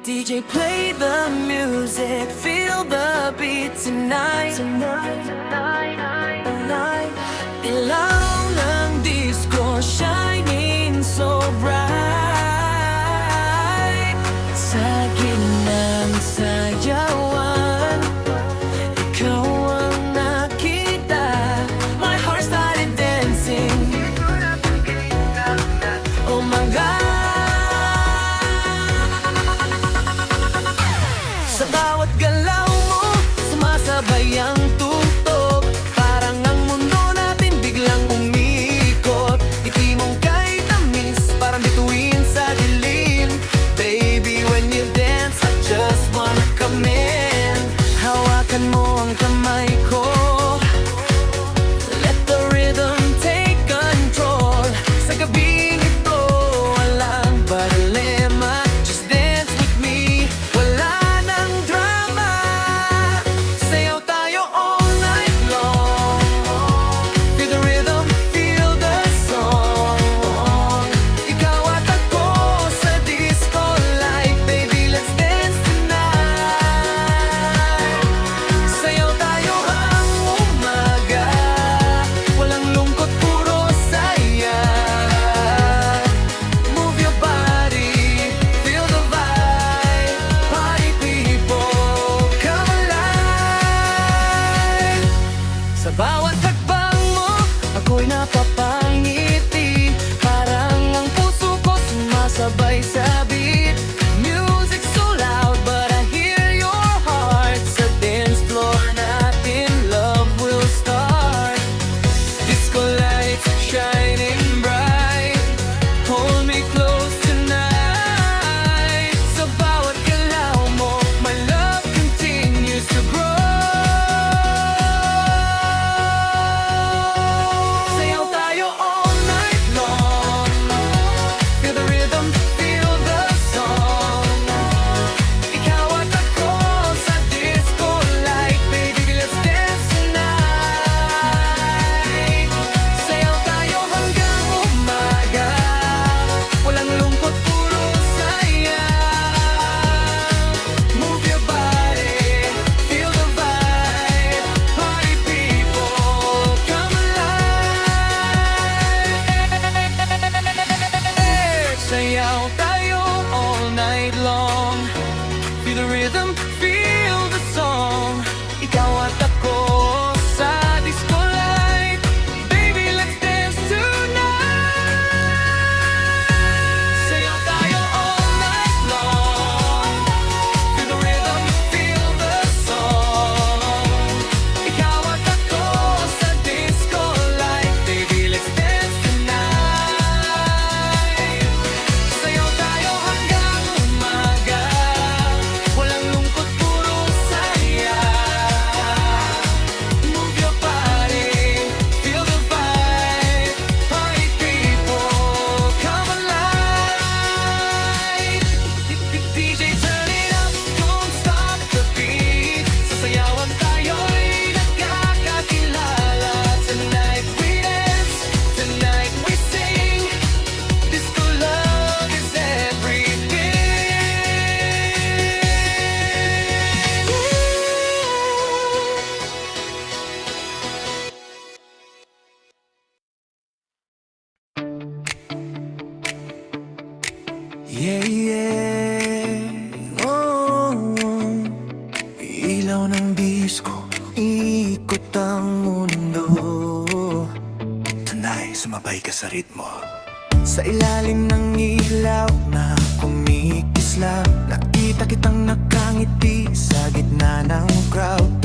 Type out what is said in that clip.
DJ, play the music, feel the beat tonight. Ilaw ng disco, shining so bright. Sa gitna ng sayawan, ikaw ang nakita. My heart started dancing. Oh my God. Sa bawat galaw mo, sumasabay ang tugtog. Parang ang mundo natin biglang umikot. Ngiti mong kay tamis, parang bituin sa dilim. Baby, when you dance, I just wanna come in. Hawakan mo ang kamay ko. Let the rhythm take control. Sa gabing ito, walang problema. Just dance with me. Wala nang drama. Sayaw tayo all night long. Feel the rhythm, feel the song. Ikaw at ako sa disco light. Baby, let's dance tonight. Sayaw tayo ang umaga. Walang lungkot, puro saya. Move your body, feel the vibe. Party people, come alive. Sa bawat hakbang mo, ako'y napapangiti. Parang ang puso ko sumasabay sa beat. Music so loud, but I hear your heart. Sa dance floor natin, love will start. Disco lights shining bright. Hold me close tonight. Sa bawat galaw mo, my love continues to grow. Sayaw tayo all night long. Feel the rhythm, feel the song. Ikaw at ako sa disco light. Baby, let's dance tonight. Sayaw tayo hanggang umaga. Walang lungkot, puro saya. Move your body, feel the vibe. Party people, come alive. Sayaw tayo all night long. Feel the rhythm, feel the song. Ikaw at ako sa disco light. Baby, let's dance tonight. Sayaw tayo all night long. Feel the rhythm, feel the song. Ikaw at ako sa disco light. Baby, let's dance tonight. Sayaw tayo hanggang umaga. Walang lungkot, puro saya. Move your body, feel the vibe. Party people, come alive. DJ, turn it up, don't stop the beat. Sasayawan tayo'y nagkakakilala. Tonight we dance, tonight we sing. Disco love is everything. Yeah, yeah. Oh, ilaw ng disco, ikot ang mundo. Tonight, sumabay ka sa ritmo. Sa ilalim ng ilaw na kumikislam, nakita kitang nakangiti sa gitna ng crowd.